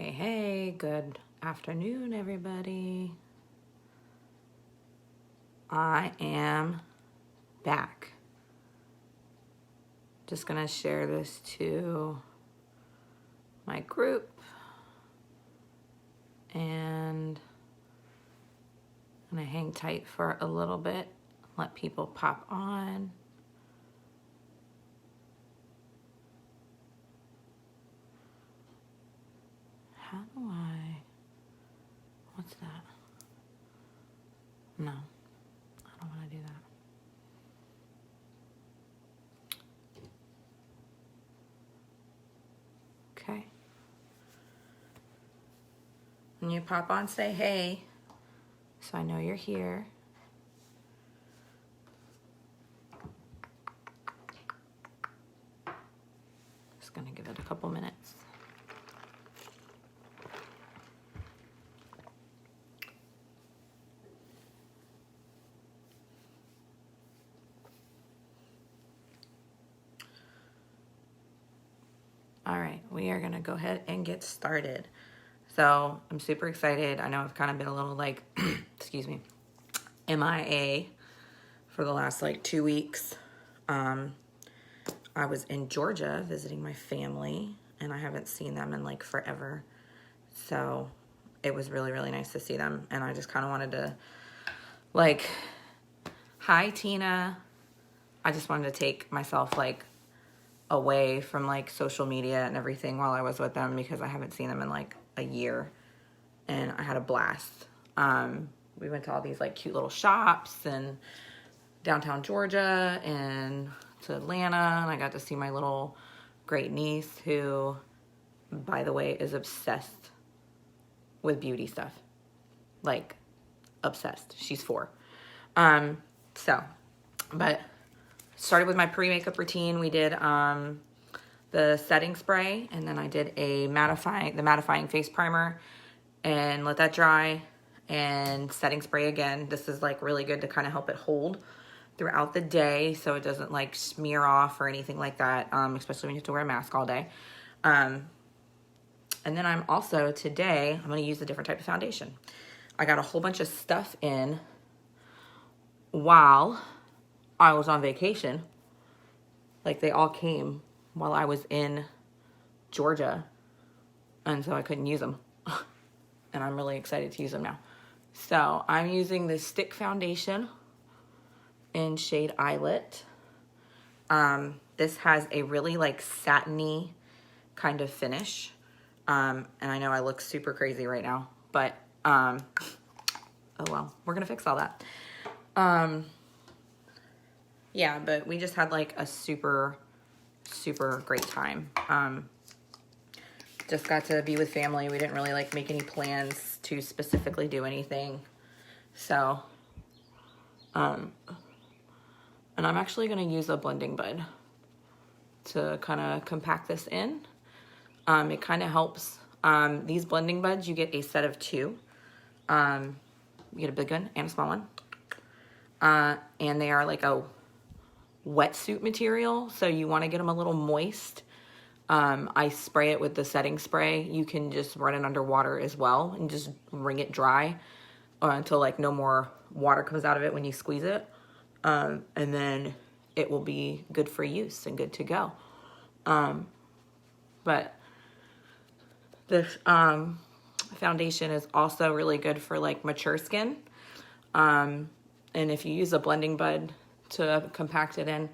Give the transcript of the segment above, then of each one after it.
Hey, good afternoon, everybody. I am back. Just gonna share this to my group and I'm gonna hang tight for a little bit, let people pop on. How do what's that? No, I don't wanna do that. Okay. When you pop on, say hey, so I know you're here. Just gonna give it a couple minutes. All right, we are gonna go ahead and get started. So I'm super excited. I know I've kind of been a little like, excuse me, MIA for the last like 2 weeks. I was in Georgia visiting my family and I haven't seen them in like forever. So it was really, really nice to see them. And I just kind of wanted to like, hi Tina. I just wanted to take myself like away from like social media and everything while I was with them because I haven't seen them in like a year and I had a blast. We went to all these like cute little shops and downtown Georgia and to Atlanta, and I got to see my little great niece who, by the way, is obsessed with beauty stuff. Like obsessed. She's 4. But started with my pre-makeup routine. We did the setting spray, and then I did the mattifying face primer and let that dry, and setting spray again. This is like really good to kind of help it hold throughout the day so it doesn't like smear off or anything like that, especially when you have to wear a mask all day. And then I'm also, today, I'm going to use a different type of foundation. I got a whole bunch of stuff in while I was on vacation. Like they all came while I was in Georgia, and so I couldn't use them. And I'm really excited to use them now. So I'm using this stick foundation in shade Eyelet. This has a really like satiny kind of finish. And I know I look super crazy right now, but oh well, we're gonna fix all that. Yeah, but we just had like a super great time. Just got to be with family. We didn't really like make any plans to specifically do anything. So, and I'm actually going to use a blending bud to kind of compact this in. It kind of helps. These blending buds, you get a set of 2. You get a big one and a small one. And they are like a wetsuit material, so you want to get them a little moist. I spray it with the setting spray. You can just run it under water as well and just wring it dry until like no more water comes out of it when you squeeze it. And then it will be good for use and good to go. But this foundation is also really good for like mature skin. And if you use a blending bud to compact it in,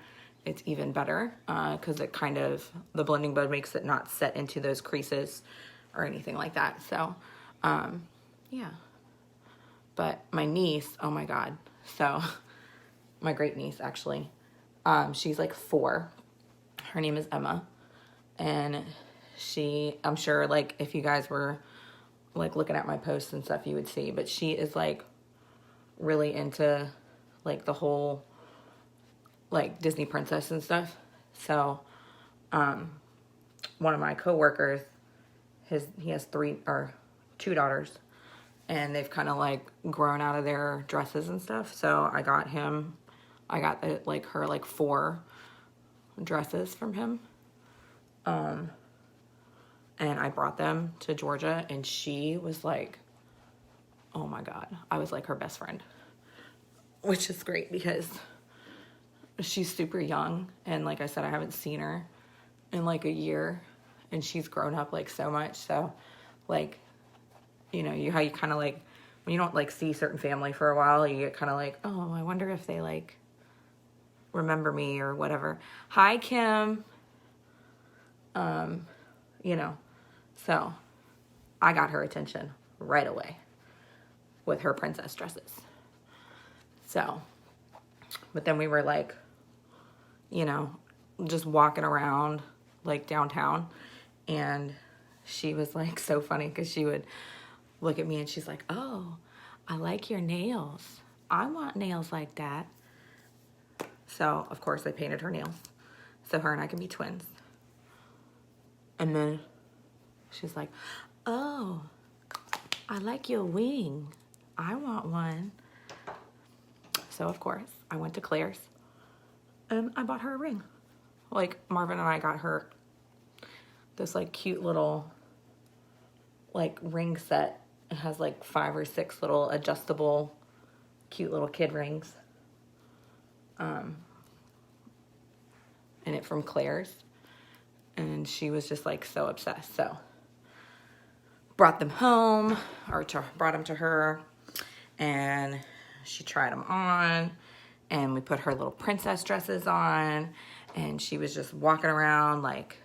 it's even better because it kind of, the blending bud makes it not set into those creases or anything like that. So, yeah. But my niece, oh my God. So, my great niece, actually. She's like 4. Her name is Emma. And I'm sure, like, if you guys were, like, looking at my posts and stuff, you would see. But she is, like, really into, like, the whole like Disney princess and stuff. So, one of my coworkers, he has 2 daughters, and they've kind of like grown out of their dresses and stuff. So I got her 4 dresses from him. and I brought them to Georgia, and she was like, oh my God, I was like her best friend, which is great because she's super young. And like I said, I haven't seen her in like a year, and she's grown up like so much. So like, you know, how you kind of like, when you don't like see certain family for a while, you get kind of like, oh, I wonder if they like remember me or whatever. Hi, Kim. You know, so I got her attention right away with her princess dresses. So, but then we were like, you know, just walking around like downtown, and she was like so funny because she would look at me and she's like, oh, I like your nails. I want nails like that. So, of course, I painted her nails so her and I can be twins. And then she's like, oh, I like your wing. I want one. So, of course, I went to Claire's and I bought her a ring. Like, Marvin and I got her this, like, cute little, like, ring set. It has, like, 5 or 6 little adjustable, cute little kid rings. And it from Claire's. And she was just like so obsessed. So brought them home, or brought them to her, and she tried them on, and we put her little princess dresses on, and she was just walking around like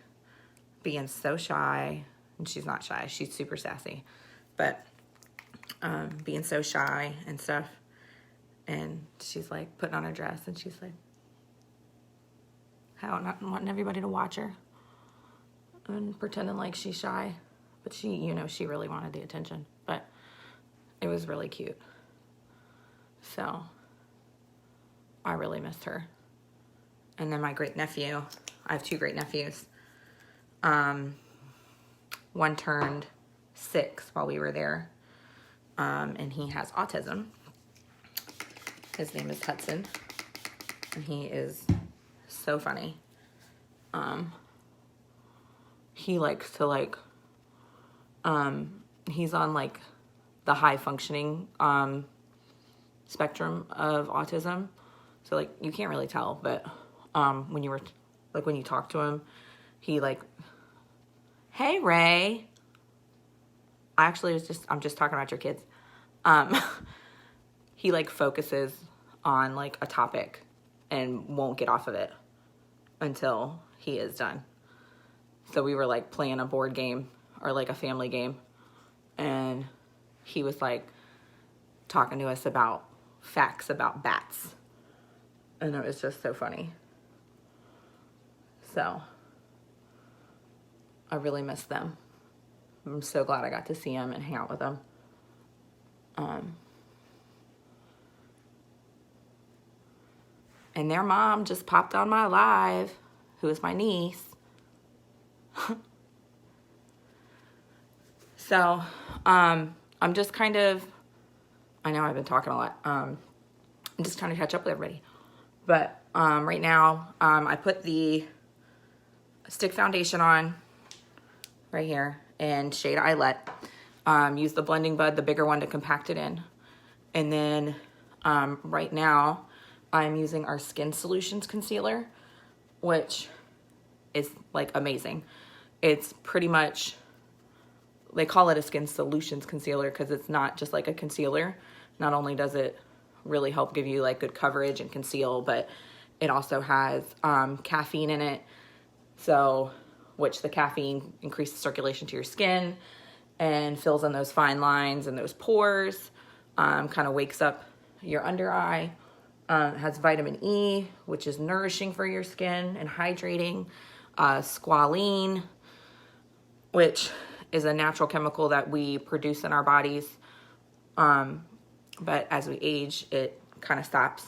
being so shy. And she's not shy, she's super sassy, but being so shy and stuff. And she's like putting on her dress, and she's like, not wanting everybody to watch her and pretending like she's shy, but she, you know, she really wanted the attention. But it was really cute. So I really missed her. And then my great nephew, I have 2 great nephews. One turned 6 while we were there, and he has autism. His name is Hudson, and he is so funny. He likes to like, he's on like the high functioning spectrum of autism. So like you can't really tell, but when you talk to him, he like, hey Ray. I'm just talking about your kids. He like focuses on like a topic and won't get off of it until he is done. So we were like playing a board game or like a family game, and he was like talking to us about facts about bats, and it was just so funny. So I really miss them. I'm so glad I got to see them and hang out with them. And their mom just popped on my live, who is my niece. So, I'm just kind of, I know I've been talking a lot. I'm just trying to catch up with everybody. But right now, I put the stick foundation on right here in shade Eyelet. Use the blending bud, the bigger one, to compact it in. And then right now, I'm using our Skin Solutions concealer, which is like amazing. It's pretty much, they call it a Skin Solutions concealer because it's not just like a concealer. Not only does it really help give you like good coverage and conceal, but it also has caffeine in it. So, which the caffeine increases circulation to your skin and fills in those fine lines and those pores, kind of wakes up your under eye. Has vitamin E, which is nourishing for your skin and hydrating. Squalene, which is a natural chemical that we produce in our bodies. But as we age, it kind of stops,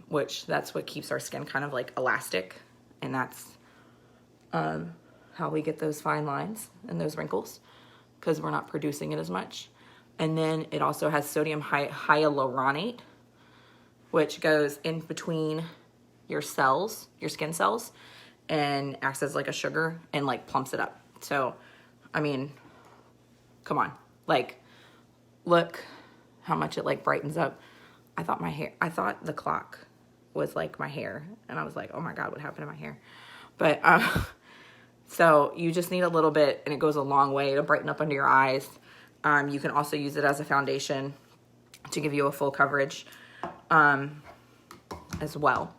which that's what keeps our skin kind of like elastic. And that's how we get those fine lines and those wrinkles, because we're not producing it as much. And then it also has sodium hyaluronate, which goes in between your cells, your skin cells, and acts as like a sugar and like plumps it up. So I mean, come on. Like, look how much it like brightens up. I thought the clock was like my hair. And I was like, oh my God, what happened to my hair? But, so you just need a little bit, and it goes a long way to brighten up under your eyes. You can also use it as a foundation to give you a full coverage, as well.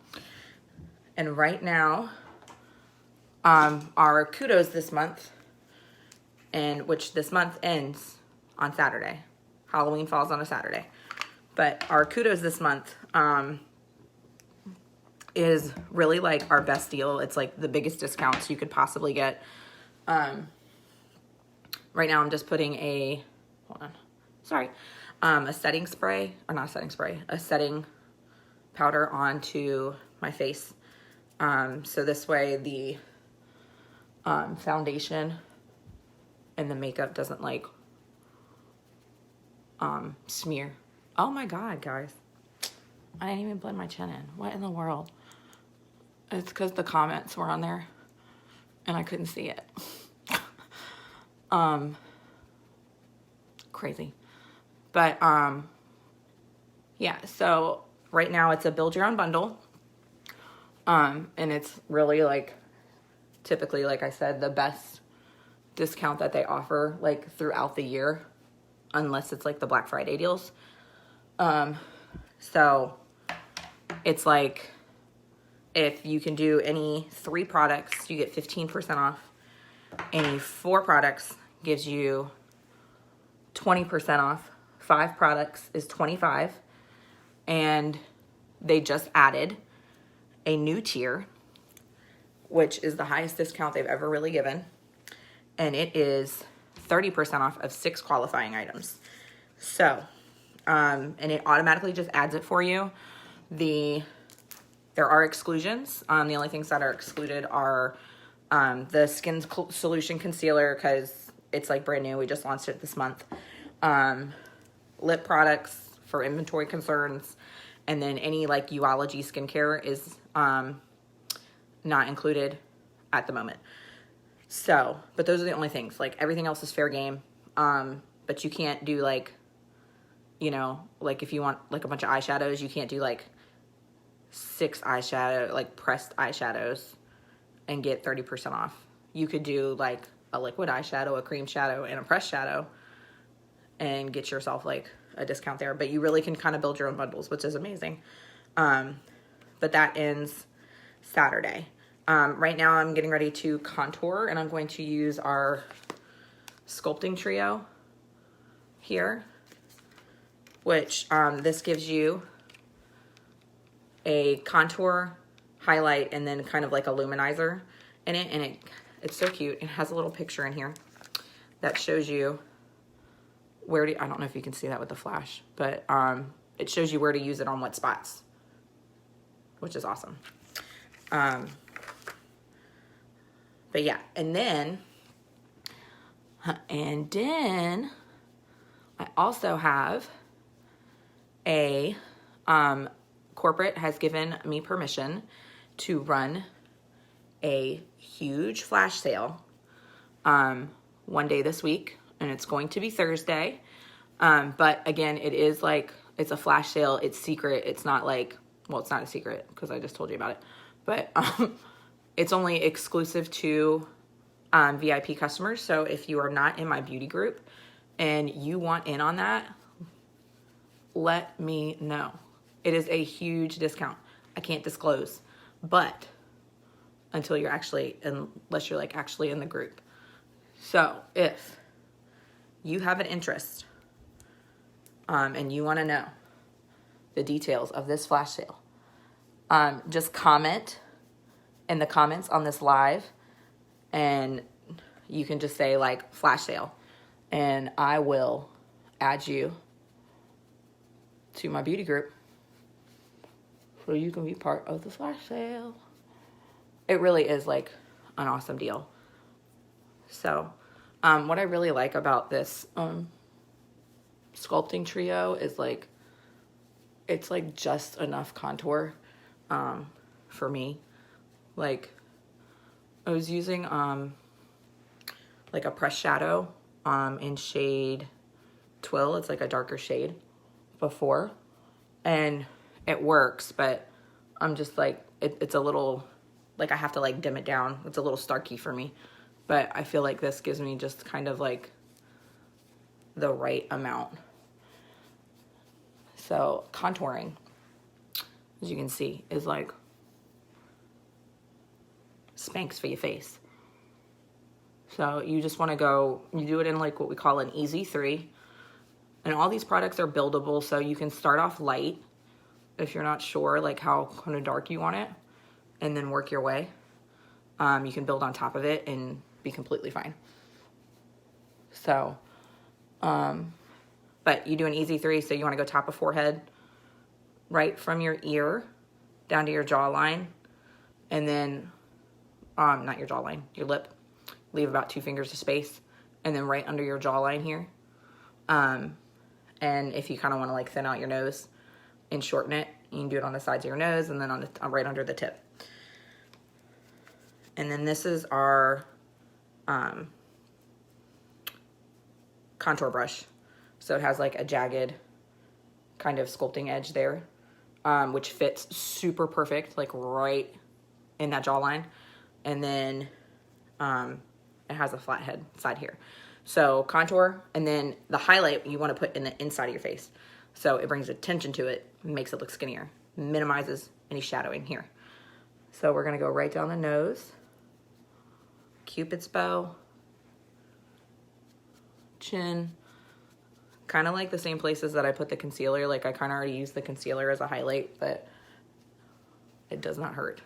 And right now, our kudos this month, and which this month ends on Saturday. Halloween falls on a Saturday. But our kudos this month, is really like our best deal. It's like the biggest discounts you could possibly get. Right now I'm just putting a setting spray, or not a setting spray, a setting powder onto my face. So this way the foundation and the makeup doesn't like smear. Oh my God, guys. I didn't even blend my chin in. What in the world? It's because the comments were on there and I couldn't see it. Crazy. But, yeah, so right now it's a build your own bundle. And it's really like, typically, like I said, the best discount that they offer like throughout the year, unless it's like the Black Friday deals. So it's like, if you can do any 3 products, you get 15% off. Any 4 products gives you 20% off. 5 products is 25. And they just added a new tier, which is the highest discount they've ever really given. And it is 30% off of 6 qualifying items. So, and it automatically just adds it for you. There are exclusions. The only things that are excluded are the Skin Solution Concealer, because it's like brand new. We just launched it this month. Lip products for inventory concerns. And then any like Uology skincare is not included at the moment. So, but those are the only things. Like everything else is fair game. But you can't do like, you know, like if you want like a bunch of eyeshadows, you can't do like 6 eyeshadow, like pressed eyeshadows and get 30% off. You could do like a liquid eyeshadow, a cream shadow, and a pressed shadow and get yourself like a discount there. But you really can kind of build your own bundles, which is amazing. But that ends Saturday. Right now I'm getting ready to contour, and I'm going to use our sculpting trio here, which this gives you a contour, highlight, and then kind of like a luminizer in it. And it's so cute. It has a little picture in here that shows you where to, I don't know if you can see that with the flash, but it shows you where to use it on what spots, which is awesome. But yeah, and then I also have a, corporate has given me permission to run a huge flash sale one day this week, and it's going to be Thursday. But again, it is like, it's a flash sale. It's secret. It's not like, well, it's not a secret because I just told you about it, but it's only exclusive to VIP customers. So if you are not in my beauty group and you want in on that, let me know. It is a huge discount. I can't disclose, but until you're actually, unless you're like actually in the group. So if you have an interest and you want to know the details of this flash sale, just comment in the comments on this live, and you can just say like flash sale, and I will add you to my beauty group so you can be part of the flash sale. It really is like an awesome deal. So what I really like about this sculpting trio is like, it's like just enough contour for me. Like I was using like a pressed shadow in shade Twill. It's like a darker shade before. And it works, but I'm just like, it's a little, like I have to like dim it down. It's a little starky for me. But I feel like this gives me just kind of like the right amount. So contouring, as you can see, is like Spanx for your face. So you just want to go, you do it in like what we call an easy 3. And all these products are buildable, so you can start off light if you're not sure like how kind of dark you want it, and then work your way. You can build on top of it and be completely fine. So, but you do an easy 3, so you want to go top of forehead, right from your ear down to your jawline, and then, not your jawline, your lip. Leave about 2 fingers of space, and then right under your jawline here. And if you kind of want to like thin out your nose and shorten it, you can do it on the sides of your nose and then on the right under the tip. And then this is our contour brush. So it has like a jagged kind of sculpting edge there, which fits super perfect, like right in that jawline. And then it has a flat head side here. So contour, and then the highlight you want to put in the inside of your face. So it brings attention to it, makes it look skinnier, minimizes any shadowing here. So we're going to go right down the nose, Cupid's bow, chin, kind of like the same places that I put the concealer. Like I kind of already used the concealer as a highlight, but it does not hurt.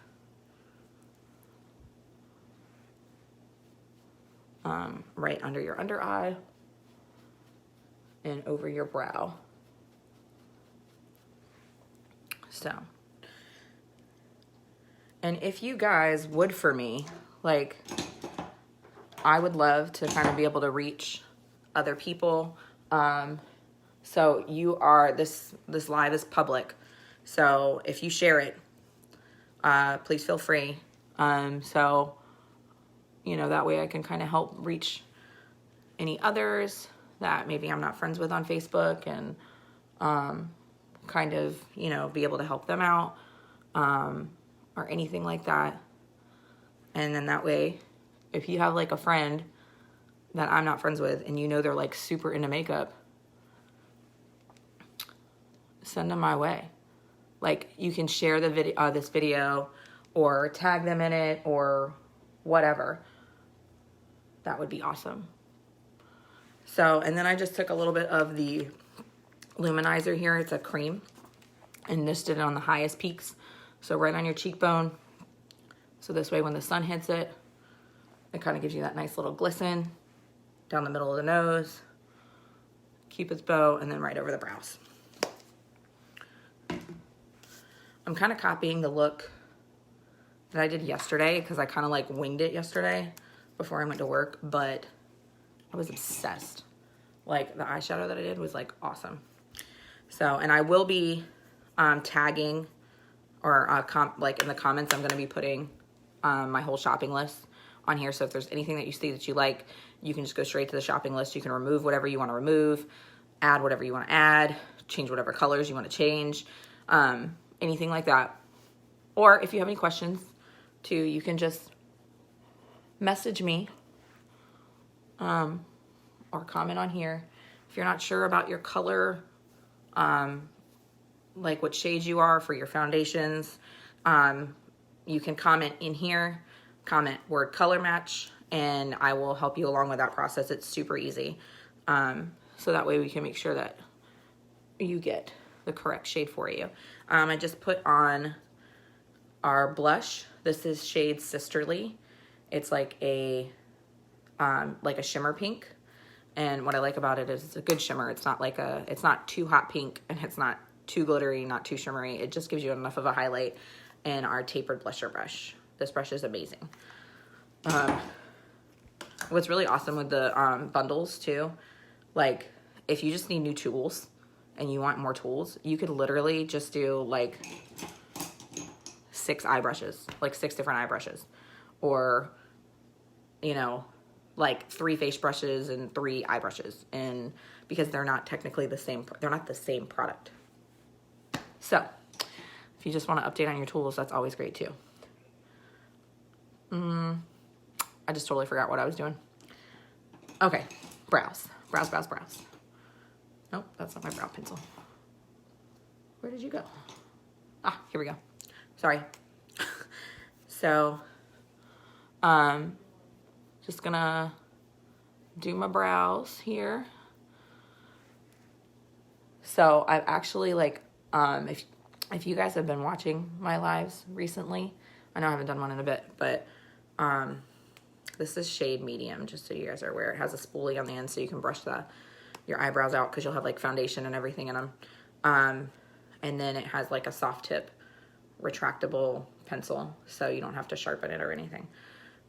Right under your under eye and over your brow. So, and if you guys would for me, like I would love to kind of be able to reach other people. So you are, this live is public. So if you share it, please feel free. So, you know, that way I can kind of help reach any others that maybe I'm not friends with on Facebook, and kind of, you know, be able to help them out, or anything like that. And then that way, if you have like a friend that I'm not friends with and you know they're like super into makeup, send them my way. Like you can share the video, this video, or tag them in it or whatever. That would be awesome. So, and then I just took a little bit of the luminizer here. It's a cream, and this did it on the highest peaks. So right on your cheekbone. So this way when the sun hits it, it kind of gives you that nice little glisten down the middle of the nose, Cupid's bow, and then right over the brows. I'm kind of copying the look that I did yesterday because I kind of like winged it yesterday before I went to work, but I was obsessed. Like the eyeshadow that I did was like awesome. So, and I will be tagging, or like in the comments, I'm going to be putting my whole shopping list on here. So if there's anything that you see that you like, you can just go straight to the shopping list. You can remove whatever you want to remove, add whatever you want to add, change whatever colors you want to change, anything like that. Or if you have any questions too, you can just message me or comment on here. If you're not sure about your color, like what shades you are for your foundations, you can comment in here, comment word color match, and I will help you along with that process. It's super easy. So that way we can make sure that you get the correct shade for you. I just put on our blush. This is shade Sisterly. It's like a shimmer pink. And what I like about it is it's a good shimmer. It's not like it's not too hot pink, and it's not too glittery, not too shimmery. It just gives you enough of a highlight. And our tapered blusher brush. This brush is amazing. What's really awesome with the bundles too, like if you just need new tools and you want more tools, you could literally just do like 6 eye brushes, like 6 different eye brushes, or, you know, like 3 face brushes and 3 eye brushes, and because they're not technically the same, they're not the same product. So if you just want to update on your tools, that's always great too. I just totally forgot what I was doing. Okay, brows. Nope, that's not my brow pencil. Where did you go? Ah, here we go. Sorry. So, just gonna do my brows here. So I've actually like, if you guys have been watching my lives recently, I know I haven't done one in a bit, but this is shade medium, just so you guys are aware. It has a spoolie on the end so you can brush your eyebrows out because you'll have like foundation and everything in them. And then it has like a soft tip retractable pencil so you don't have to sharpen it or anything.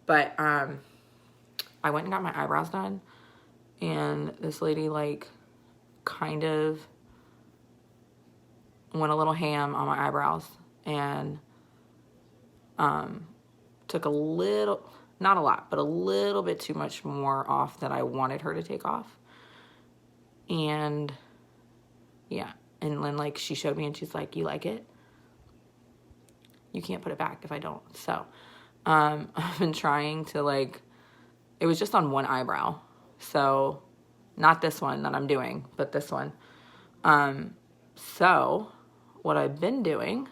But I went and got my eyebrows done, and this lady like kind of went a little ham on my eyebrows and took a little, not a lot, but a little bit too much more off than I wanted her to take off. And yeah, and then like she showed me and she's like, you like it? You can't put it back if I don't. So I've been trying to like, it was just on one eyebrow. So not this one that I'm doing, but this one. So what I've been doing,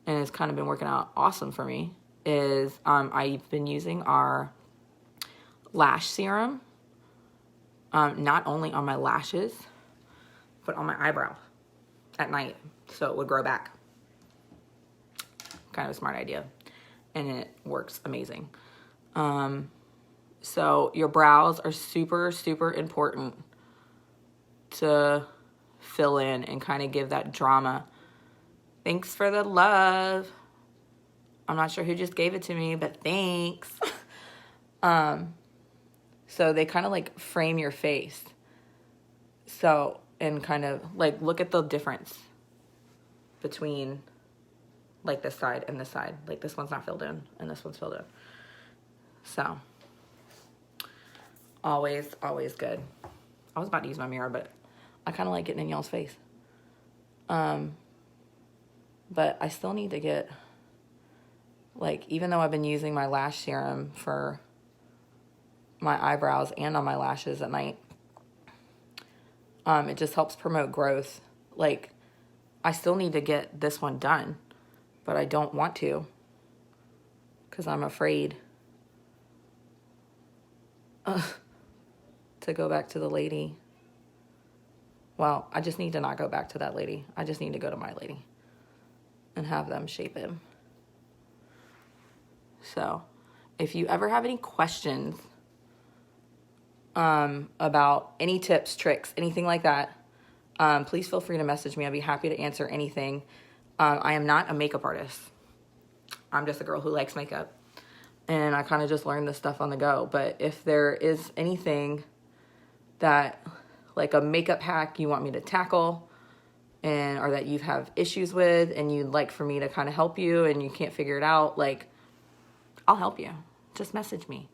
and it's kind of been working out awesome for me, is I've been using our lash serum, not only on my lashes, but on my eyebrow at night, so it would grow back. Kind of a smart idea, and it works amazing. So your brows are super, super important to fill in and kind of give that drama. Thanks for the love. I'm not sure who just gave it to me, but thanks. So they kind of like frame your face. So, and kind of like look at the difference between like this side and this side. Like this one's not filled in and this one's filled in. So always, always good. I was about to use my mirror, but I kind of like getting in y'all's face. But I still need to get, like, even though I've been using my lash serum for my eyebrows and on my lashes at night, it just helps promote growth. Like, I still need to get this one done, but I don't want to because I'm afraid to go back to the lady. Well, I just need to not go back to that lady. I just need to go to my lady and have them shape him. So if you ever have any questions about any tips, tricks, anything like that, please feel free to message me. I'd be happy to answer anything. I am not a makeup artist. I'm just a girl who likes makeup. And I kind of just learned this stuff on the go. But if there is anything that, like a makeup hack you want me to tackle, and or that you have issues with and you'd like for me to kind of help you and you can't figure it out, like, I'll help you. Just message me.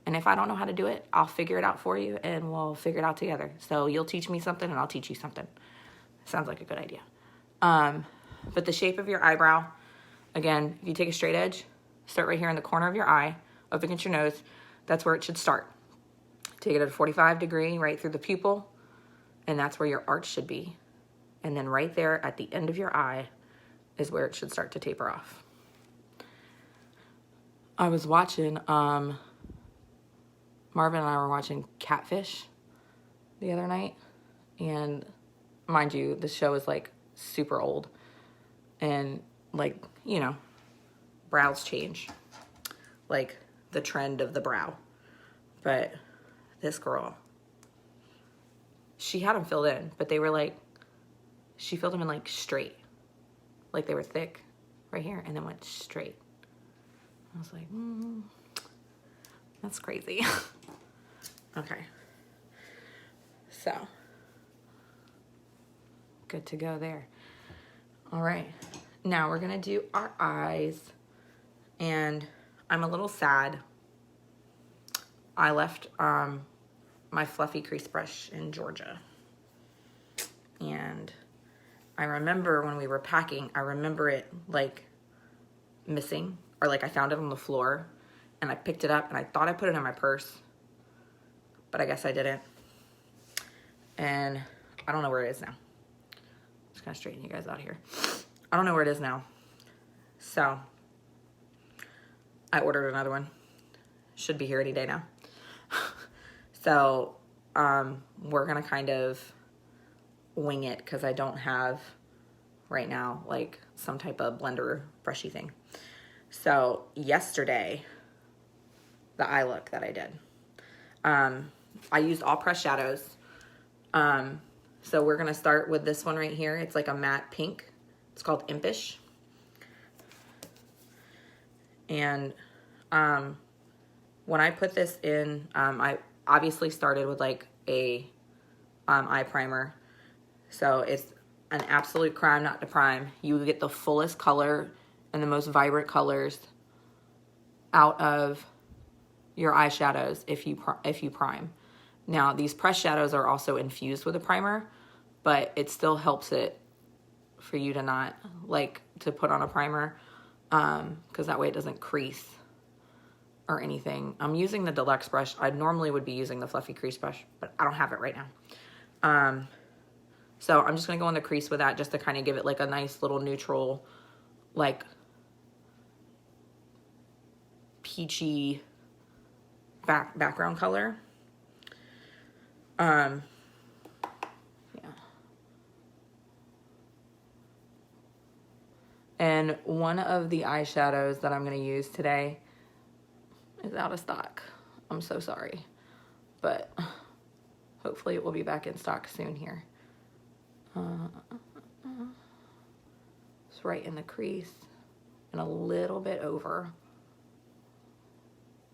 And if I don't know how to do it, I'll figure it out for you and we'll figure it out together. So you'll teach me something and I'll teach you something. Sounds like a good idea. But the shape of your eyebrow, again, if you take a straight edge, start right here in the corner of your eye, up against your nose, that's where it should start. Take it at a 45 degree right through the pupil, and that's where your arch should be. And then right there at the end of your eye is where it should start to taper off. I was watching, Marvin and I were watching Catfish the other night. And mind you, the show is like super old. And like, you know, brows change. Like the trend of the brow. But this girl, she had them filled in, but they were like, she filled them in like straight. Like they were thick right here and then went straight. I was like, that's crazy. Okay. So, good to go there. All right. Now we're going to do our eyes. And I'm a little sad I left my fluffy crease brush in Georgia. And I remember when we were packing, I remember it like missing, or like I found it on the floor and I picked it up and I thought I put it in my purse, but I guess I didn't. And I don't know where it is now. Just kind of straighten you guys out here. I don't know where it is now. So I ordered another one. Should be here any day now. So we're gonna kind of wing it because I don't have right now like some type of blender brushy thing. So yesterday, the eye look that I did, I used all pressed shadows. So we're gonna start with this one right here. It's like a matte pink. It's called Impish. And when I put this in, I obviously started with like a eye primer. So it's an absolute crime not to prime. You get the fullest color and the most vibrant colors out of your eyeshadows if you prime. Now, these pressed shadows are also infused with a primer, but it still helps it for you to not like to put on a primer, because that way it doesn't crease or anything. I'm using the deluxe brush. I normally would be using the fluffy crease brush, but I don't have it right now. So I'm just gonna go in the crease with that just to kind of give it like a nice little neutral, like peachy background color. Yeah. And one of the eyeshadows that I'm gonna use today is out of stock. I'm so sorry, but hopefully it will be back in stock soon here. It's right in the crease and a little bit over.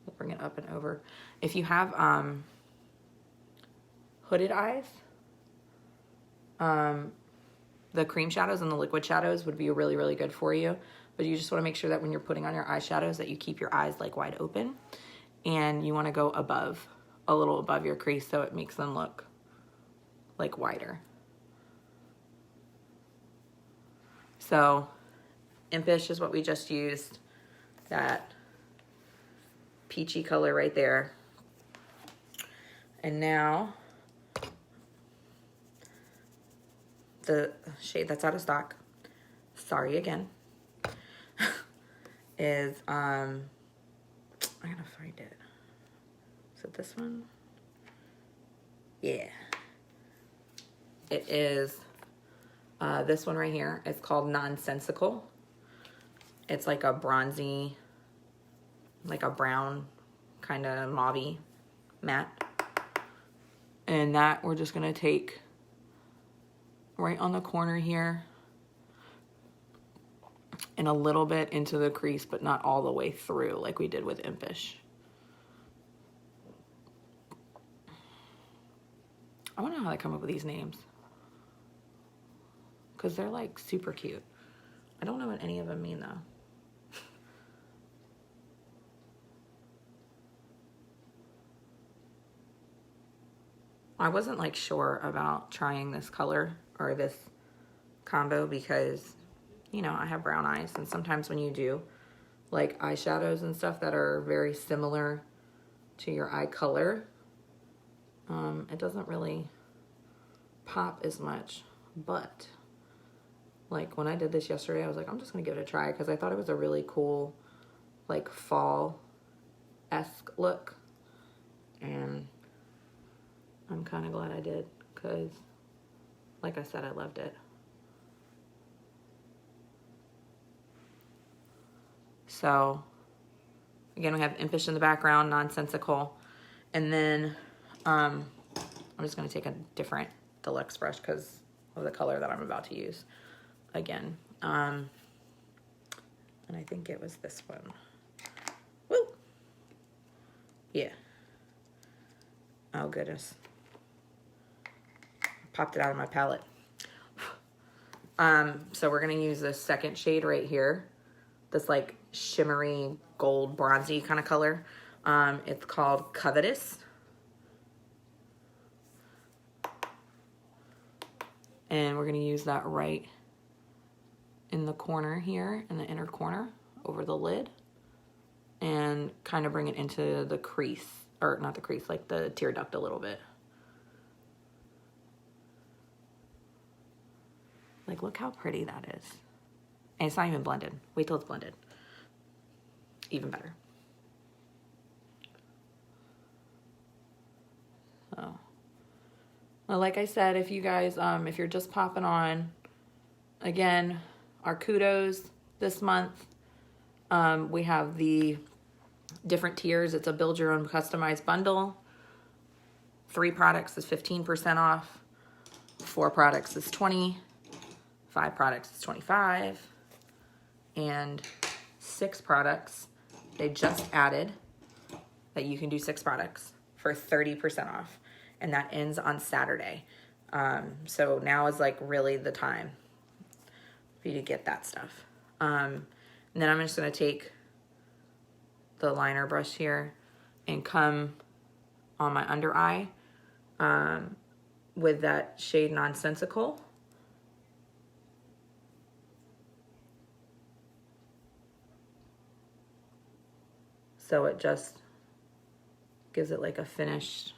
We'll bring it up and over. If you have hooded eyes, the cream shadows and the liquid shadows would be really, really good for you. But you just want to make sure that when you're putting on your eyeshadows that you keep your eyes like wide open, and you want to go above, a little above your crease, so it makes them look like wider. So Impish is what we just used, that peachy color right there. And now the shade that's out of stock, sorry again, is I gotta find it. Is it this one? Yeah. It is this one right here. It's called Nonsensical. It's like a bronzy, like a brown kind of mauve-y matte. And that we're just gonna take right on the corner here and a little bit into the crease, but not all the way through like we did with Impish. I wonder how they come up with these names, because they're like super cute. I don't know what any of them mean though. I wasn't like sure about trying this color or this combo because, you know, I have brown eyes, and sometimes when you do like eyeshadows and stuff that are very similar to your eye color, it doesn't really pop as much. But like when I did this yesterday, I was like, I'm just gonna give it a try because I thought it was a really cool like fall-esque look, and I'm kind of glad I did because, like I said, I loved it. So, again, we have Impish in the background, Nonsensical. And then I'm just going to take a different deluxe brush because of the color that I'm about to use again. And I think it was this one. Woo! Yeah. Oh, goodness. Popped it out of my palette. So we're going to use this second shade right here. This like shimmery gold bronzy kind of color. It's called Covetous. And we're going to use that right in the corner here, in the inner corner, over the lid. And kind of bring it into the crease, or not the crease, like the tear duct a little bit. Like, look how pretty that is. And it's not even blended. Wait till it's blended. Even better. So, well, like I said, if you guys, if you're just popping on, again, our kudos this month. We have the different tiers. It's a build your own customized bundle. 3 products is 15% off. 4 products is 20. 5 products is 25. And 6 products, they just added that you can do 6 products for 30% off. And that ends on Saturday. So now is like really the time for you to get that stuff. And then I'm just going to take the liner brush here and come on my under eye with that shade Nonsensical. So it just gives it like a finished,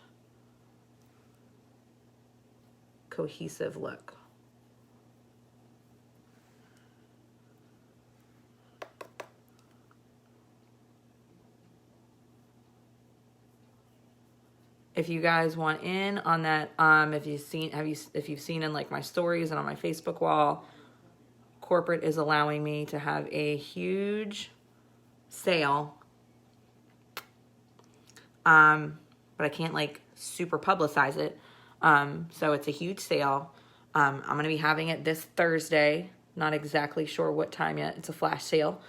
cohesive look. If you guys want in on that, if you've seen in like my stories and on my Facebook wall, corporate is allowing me to have a huge sale. But I can't like super publicize it. So it's a huge sale. I'm going to be having it this Thursday. Not exactly sure what time yet. It's a flash sale.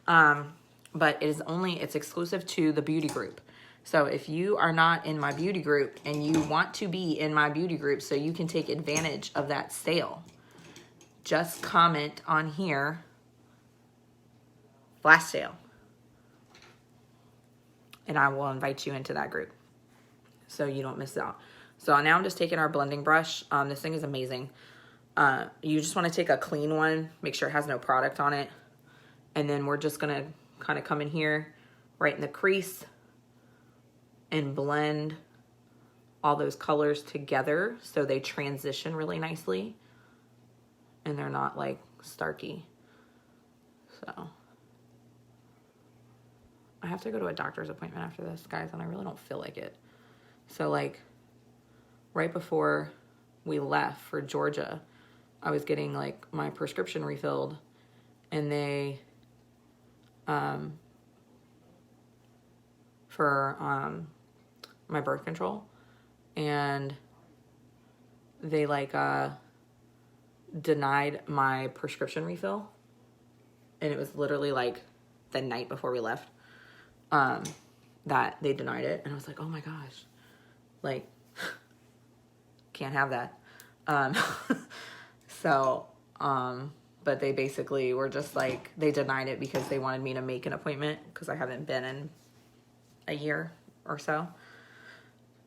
But it's exclusive to the beauty group. So if you are not in my beauty group and you want to be in my beauty group so you can take advantage of that sale, just comment on here, flash sale. And I will invite you into that group so you don't miss out. So now I'm just taking our blending brush. This thing is amazing. You just want to take a clean one, make sure it has no product on it. And then we're just going to kind of come in here right in the crease and blend all those colors together so they transition really nicely and they're not like starky. So I have to go to a doctor's appointment after this, guys, and I really don't feel like it. So like right before we left for Georgia, I was getting like my prescription refilled, and they for my birth control, and they like denied my prescription refill, and it was literally like the night before we left that they denied it, and I was like, oh my gosh, like can't have that. But they basically were just like, they denied it because they wanted me to make an appointment because I haven't been in a year or so.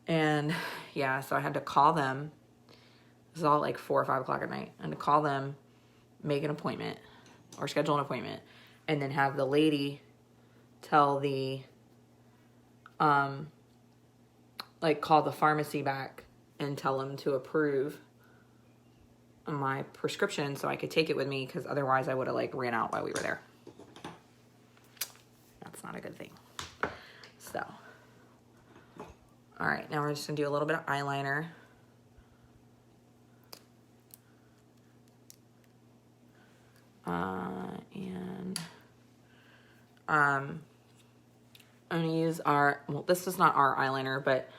And yeah, so I had to call them. It was all like 4 or 5 o'clock at night. And to call them, make an appointment or schedule an appointment, and then have the lady tell the, like call the pharmacy back and tell them to approve my prescription so I could take it with me, because otherwise I would have like ran out while we were there. That's not a good thing. So, all right, now we're just gonna do a little bit of eyeliner. I'm gonna use our, well, this is not our eyeliner, but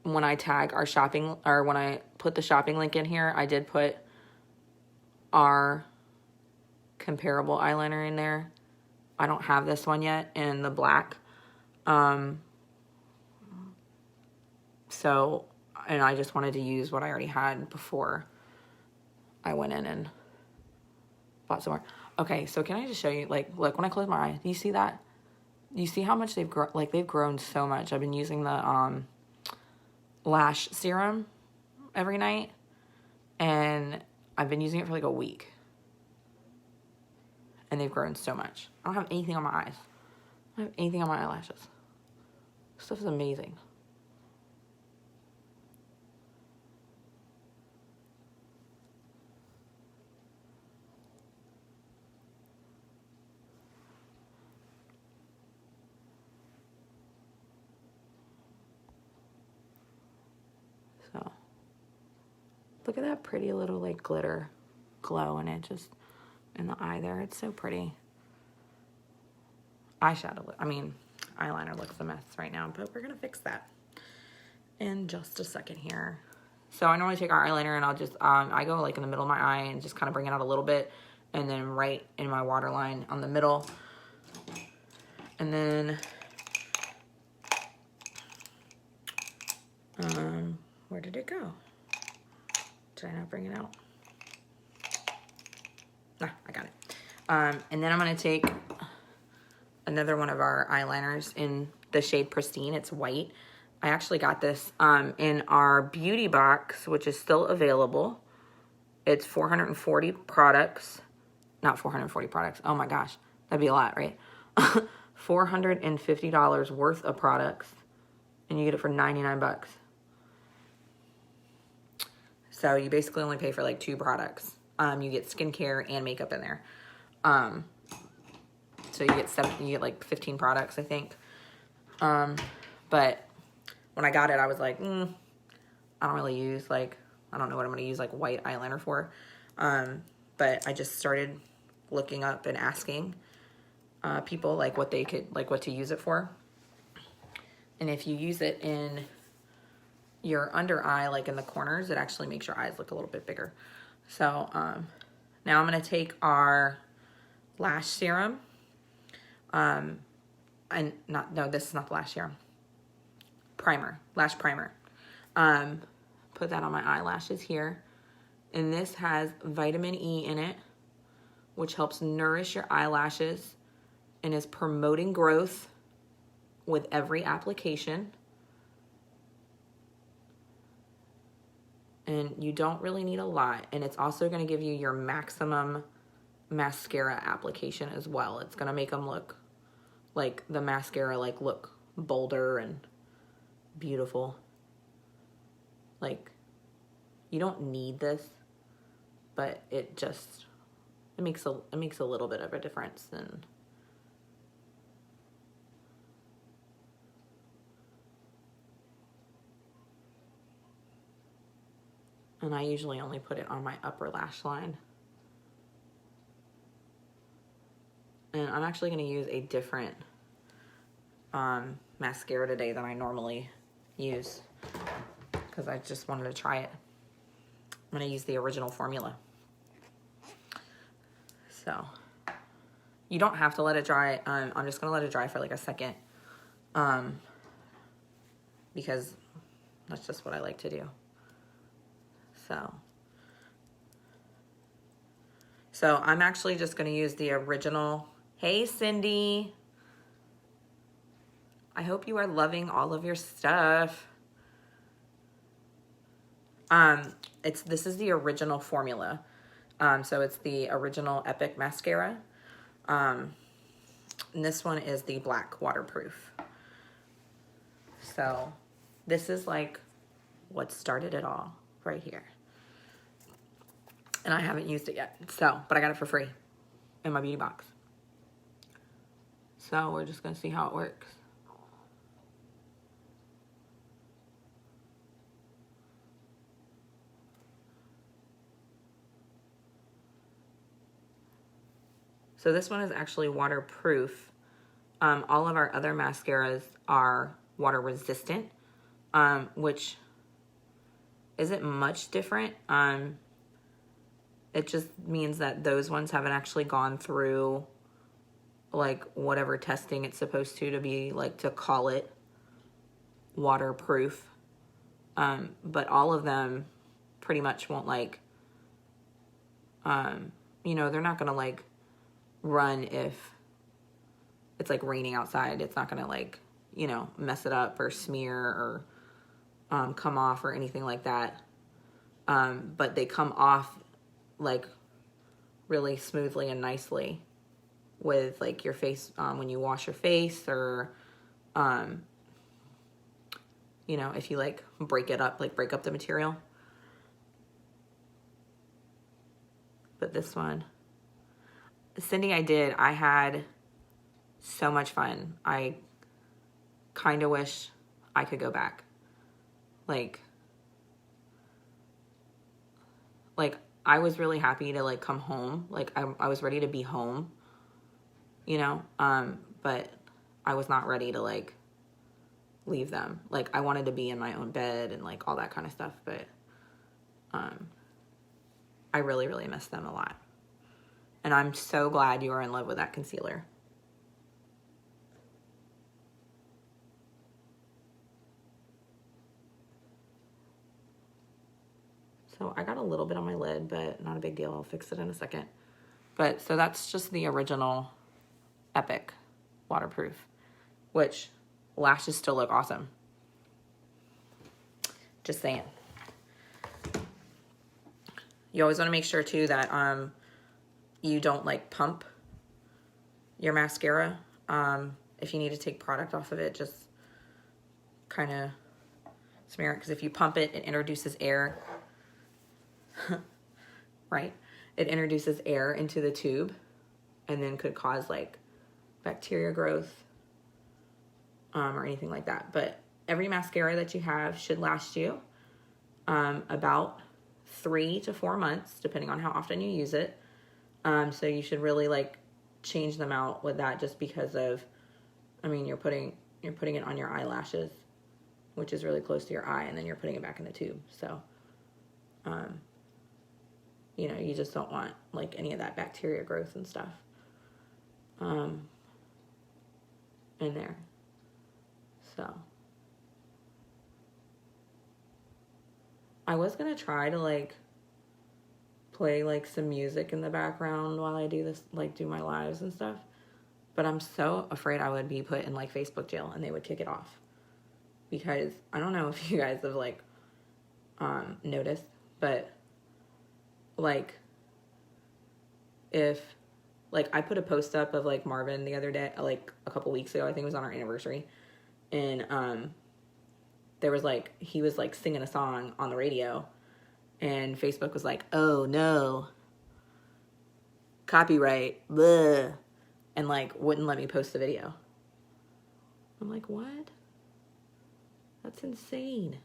when I tag our shopping, or when I put the shopping link in here, I did put our comparable eyeliner in there. I don't have this one yet in the black. So, and I just wanted to use what I already had before I went in and bought some more. Okay, so can I just show you, like, look, when I close my eye, do you see that? you see how much they've grown? Like, they've grown so much. I've been using the lash serum every night, and I've been using it for like a week. And they've grown so much. I don't have anything on my eyes. I don't have anything on my eyelashes. This stuff is amazing. So, look at that pretty little like glitter glow in it, just in the eye there. It's so pretty. Eyeshadow, eyeliner looks a mess right now, but we're gonna fix that in just a second here. So I normally take our eyeliner and I'll just, I go like in the middle of my eye and just kind of bring it out a little bit, and then right in my waterline on the middle. And then, where did it go? Did I not bring it out? Ah, I got it. And then I'm gonna take another one of our eyeliners in the shade Pristine. It's white. I actually got this in our beauty box, which is still available. It's 440 products. Not 440 products. Oh my gosh. That'd be a lot, right? $450 worth of products. And you get it for 99 bucks. So you basically only pay for like 2 products. You get skincare and makeup in there. So you get like 15 products, I think. But when I got it, I was like, I don't really use like, I don't know what I'm going to use like white eyeliner for. But I just started looking up and asking people like what they could, like what to use it for. And if you use it in your under eye, like in the corners, it actually makes your eyes look a little bit bigger. So now I'm going to take our lash serum. This is not the lash serum. Lash primer. Put that on my eyelashes here. And this has vitamin E in it, which helps nourish your eyelashes and is promoting growth with every application. And you don't really need a lot. And it's also going to give you your maximum mascara application as well. It's going to make them look like the mascara, like look bolder and beautiful. Like, you don't need this, but it makes a little bit of a difference. And I usually only put it on my upper lash line. And I'm actually going to use a different mascara today than I normally use, because I just wanted to try it. I'm going to use the original formula. So you don't have to let it dry. I'm just going to let it dry for like a second, because that's just what I like to do. So I'm actually just going to use the original. Hey, Cindy. I hope you are loving all of your stuff. This is the original formula. So it's the original Epic mascara. And this one is the black waterproof. So this is like what started it all right here. And I haven't used it yet. But I got it for free in my beauty box. So we're just going to see how it works. So this one is actually waterproof. All of our other mascaras are water resistant, which isn't much different. It just means that those ones haven't actually gone through like whatever testing it's supposed to be, like, to call it waterproof. But all of them pretty much won't, like, they're not gonna like run if it's like raining outside, it's not gonna like, you know, mess it up or smear or come off or anything like that. But they come off like really smoothly and nicely with like your face, when you wash your face, or you know, if you like break it up, like break up the material. But this one, Cindy, I had so much fun. I kind of wish I could go back. Like I was really happy to like come home. Like I was ready to be home, you know? But I was not ready to like leave them. Like I wanted to be in my own bed and like all that kind of stuff, but I really, really miss them a lot. And I'm so glad you are in love with that concealer. So I got a little bit on my lid, but not a big deal. I'll fix it in a second. But so that's just the original Epic waterproof, which lashes still look awesome. Just saying. You always want to make sure too that you don't like pump your mascara. If you need to take product off of it, just kind of smear it, because if you pump it, it introduces air. Right? It introduces air into the tube and then could cause like bacteria growth or anything like that. But every mascara that you have should last you about 3 to 4 months, depending on how often you use it. So you should really like change them out with that, just because of, I mean, you're putting it on your eyelashes, which is really close to your eye, and then you're putting it back in the tube. So, you know, you just don't want like any of that bacteria growth and stuff in there. So I was gonna try to like play like some music in the background while I do this, like do my lives and stuff, but I'm so afraid I would be put in like Facebook jail and they would kick it off, because I don't know if you guys have like noticed, but like if like I put a post up of like Marvin the other day, like a couple weeks ago, I think it was on our anniversary, and there was like, he was like singing a song on the radio, and Facebook was like, oh no, copyright, bleh, and like wouldn't let me post the video. I'm like, what? That's insane.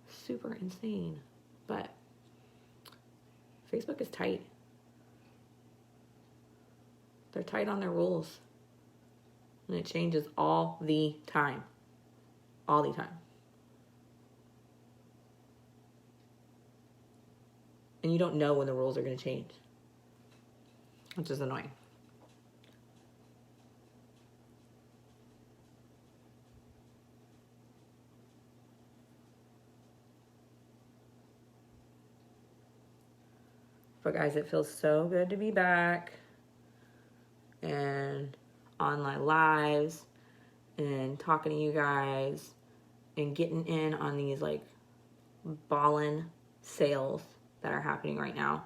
Super insane. But Facebook is tight. They're tight on their rules. And it changes all the time. All the time. And you don't know when the rules are going to change, which is annoying. But guys, it feels so good to be back and on my lives and talking to you guys and getting in on these like ballin' sales that are happening right now.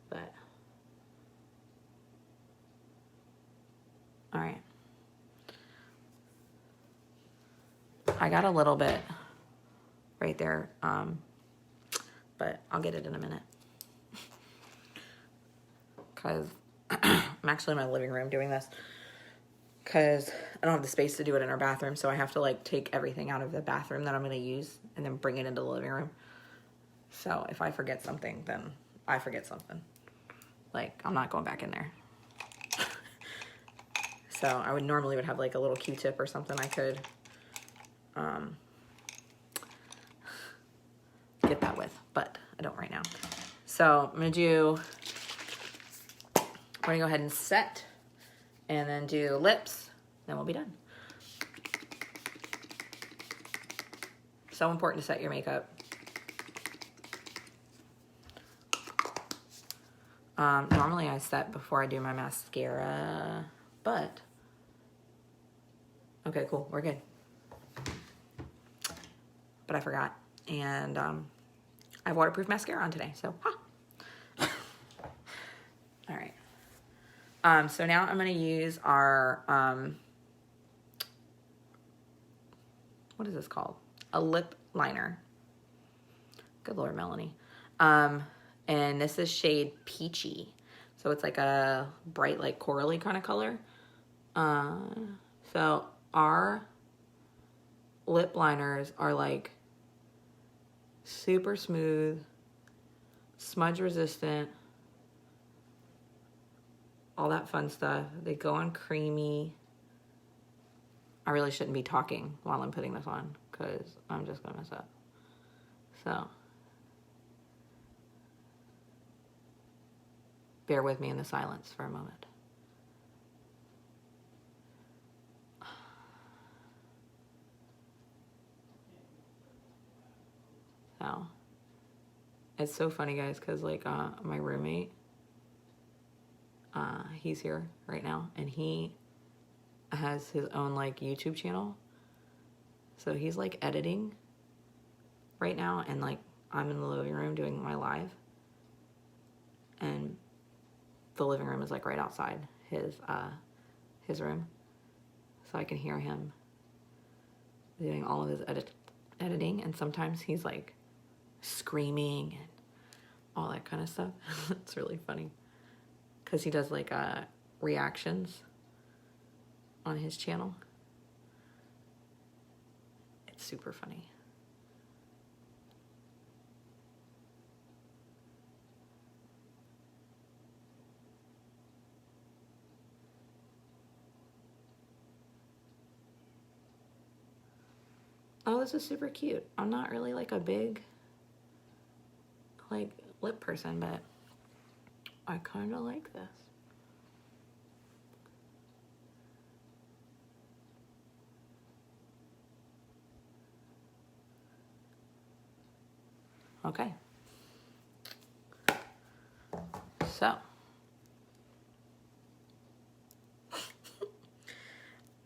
But all right, I got a little bit right there, but I'll get it in a minute, because I'm actually in my living room doing this, because I don't have the space to do it in our bathroom, so I have to like take everything out of the bathroom that I'm going to use and then bring it into the living room. So if I forget something, then I forget something. Like, I'm not going back in there. So I would normally have like a little Q-tip or something I could get that with, but I don't right now. So I'm going to go ahead and set, and then do lips, then we'll be done. So important to set your makeup. Normally I set before I do my mascara, but okay, cool, we're good. But I forgot, and I have waterproof mascara on today, so All right. So now I'm going to use our, what is this called? A lip liner. Good Lord, Melanie. And this is shade Peachy. So it's like a bright, like corally kind of color. So our lip liners are like super smooth, smudge resistant, all that fun stuff. They go on creamy. I really shouldn't be talking while I'm putting this on because I'm just gonna mess up. So bear with me in the silence for a moment. So it's so funny, guys, because like my roommate, he's here right now, and he has his own like YouTube channel. So he's like editing right now, and like I'm in the living room doing my live, and the living room is like right outside his room, so I can hear him doing all of his editing, and sometimes he's like screaming and all that kind of stuff. It's really funny because he does like reactions on his channel. It's super funny. Oh, this is super cute. I'm not really like a big like lip person, but I kind of like this. Okay. So.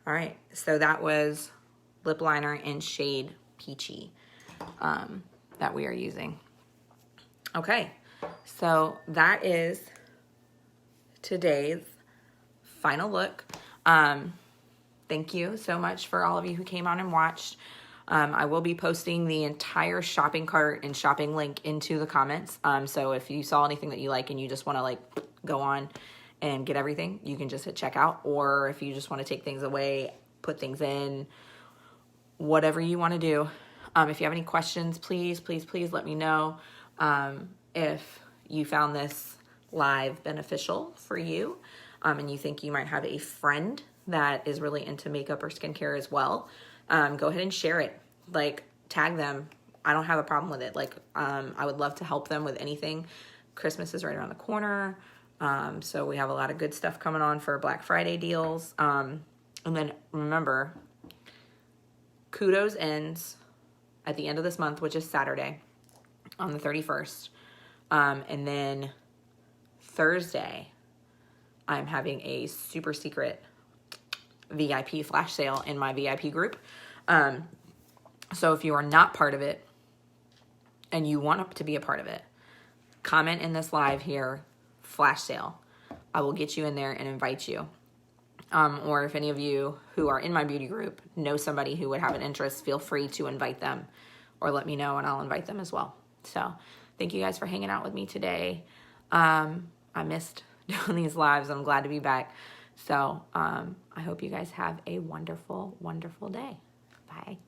All right. So that was lip liner in shade Peachy that we are using. Okay. So that is today's final look. Thank you so much for all of you who came on and watched. I will be posting the entire shopping cart and shopping link into the comments. So if you saw anything that you like and you just want to like go on and get everything, you can just hit checkout. Or if you just want to take things away, put things in, whatever you want to do. If you have any questions, please let me know. If you found this live beneficial for you, and you think you might have a friend that is really into makeup or skincare as well, go ahead and share it. Like, tag them. I don't have a problem with it. Like, I would love to help them with anything. Christmas is right around the corner. So we have a lot of good stuff coming on for Black Friday deals. And then remember, Kudos ends at the end of this month, which is Saturday on the 31st. And then Thursday, I'm having a super secret VIP flash sale in my VIP group. So if you are not part of it and you want to be a part of it, comment in this live here, flash sale. I will get you in there and invite you. Or if any of you who are in my beauty group know somebody who would have an interest, feel free to invite them or let me know and I'll invite them as well. So thank you guys for hanging out with me today. I missed doing these lives. I'm glad to be back. So I hope you guys have a wonderful, wonderful day. Bye.